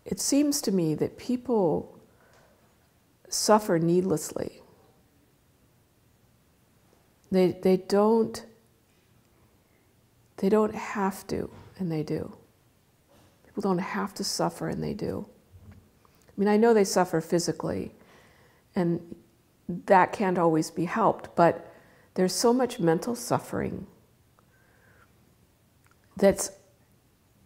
it seems to me that people suffer needlessly. They don't have to, and they do. People don't have to suffer, and they do. I mean, I know they suffer physically, and that can't always be helped, but there's so much mental suffering that's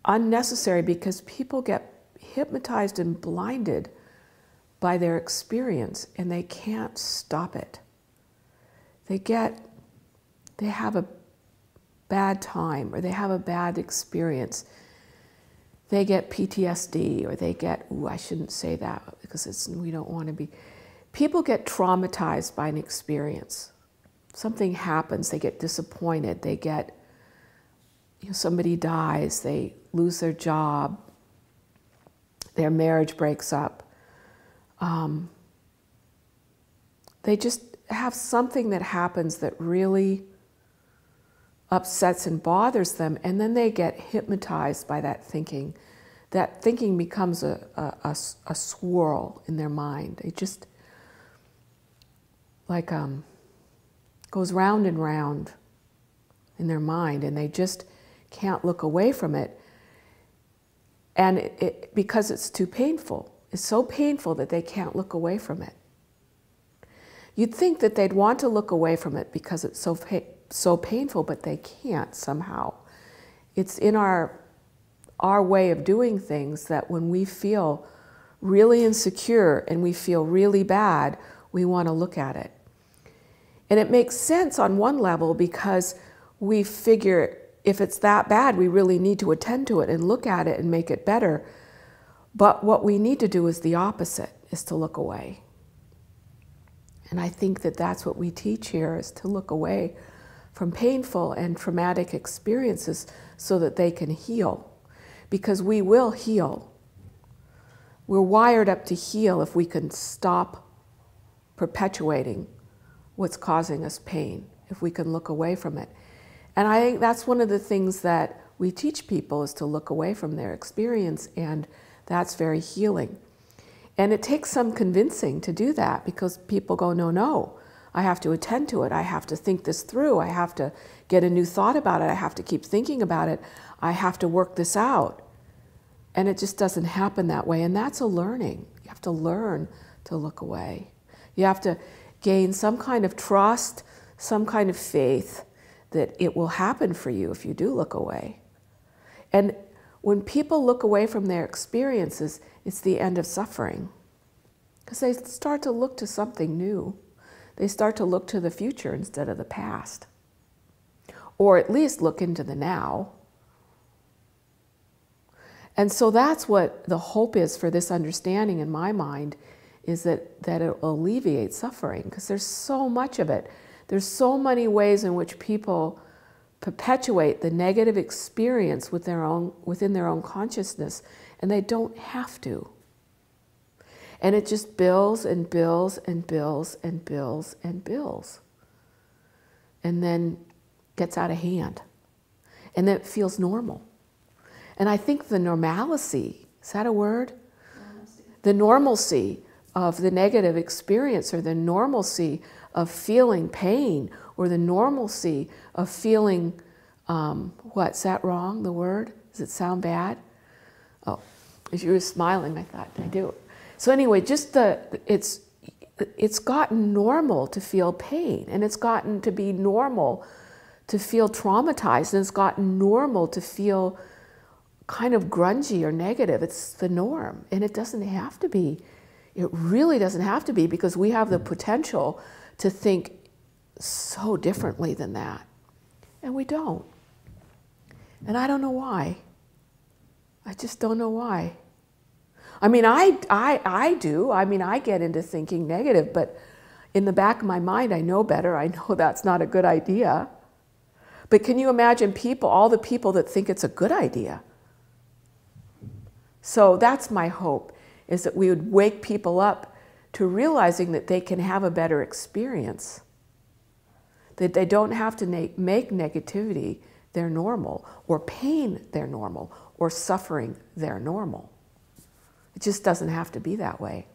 unnecessary because people get hypnotized and blinded by their experience, and they can't stop it. They have a bad time, or they have a bad experience. They get PTSD, or they get, ooh, I shouldn't say that because we don't want to be. People get traumatized by an experience. Something happens, they get disappointed, they get, somebody dies, they lose their job, their marriage breaks up. They just have something that happens that really upsets and bothers them, and then they get hypnotized by that thinking. That thinking becomes a swirl in their mind. It just like goes round and round in their mind, and they just can't look away from it. And because it's too painful. It's so painful that they can't look away from it. You'd think that they'd want to look away from it because it's so painful, but they can't somehow. It's in our way of doing things that when we feel really insecure and we feel really bad, we want to look at it. And it makes sense on one level because we figure if it's that bad, we really need to attend to it and look at it and make it better. But what we need to do is the opposite, is to look away. And I think that that's what we teach here, is to look away from painful and traumatic experiences so that they can heal. Because we will heal. We're wired up to heal if we can stop perpetuating what's causing us pain, if we can look away from it. And I think that's one of the things that we teach people, is to look away from their experience, and that's very healing. And it takes some convincing to do that, because people go, no, I have to attend to it. I have to think this through. I have to get a new thought about it. I have to keep thinking about it. I have to work this out. And it just doesn't happen that way. And that's a learning. You have to learn to look away. You have to gain some kind of trust, some kind of faith that it will happen for you if you do look away. And when people look away from their experiences, it's the end of suffering. Because they start to look to something new. They start to look to the future instead of the past. Or at least look into the now. And so that's what the hope is for this understanding in my mind, is that it will alleviate suffering, because there's so much of it. There's so many ways in which people perpetuate the negative experience within their own consciousness, and they don't have to. And it just builds and builds and builds and builds and builds. And then gets out of hand. And then it feels normal. And I think the normalcy, is that a word? Normalcy. The normalcy of the negative experience, or the normalcy of feeling pain, or the normalcy of feeling, what's that wrong, the word? Does it sound bad? Oh, as you were smiling, I thought, I do. So anyway, just it's gotten normal to feel pain, and it's gotten to be normal to feel traumatized, and it's gotten normal to feel kind of grungy or negative. It's the norm, and it doesn't have to be. It really doesn't have to be, because we have the potential to think so differently than that, and we don't. And I don't know why. I just don't know why. I mean, I do. I mean, I get into thinking negative, but in the back of my mind, I know better. I know that's not a good idea. But can you imagine people, all the people that think it's a good idea? So that's my hope, is that we would wake people up to realizing that they can have a better experience. That they don't have to make negativity their normal, or pain their normal, or suffering their normal. It just doesn't have to be that way.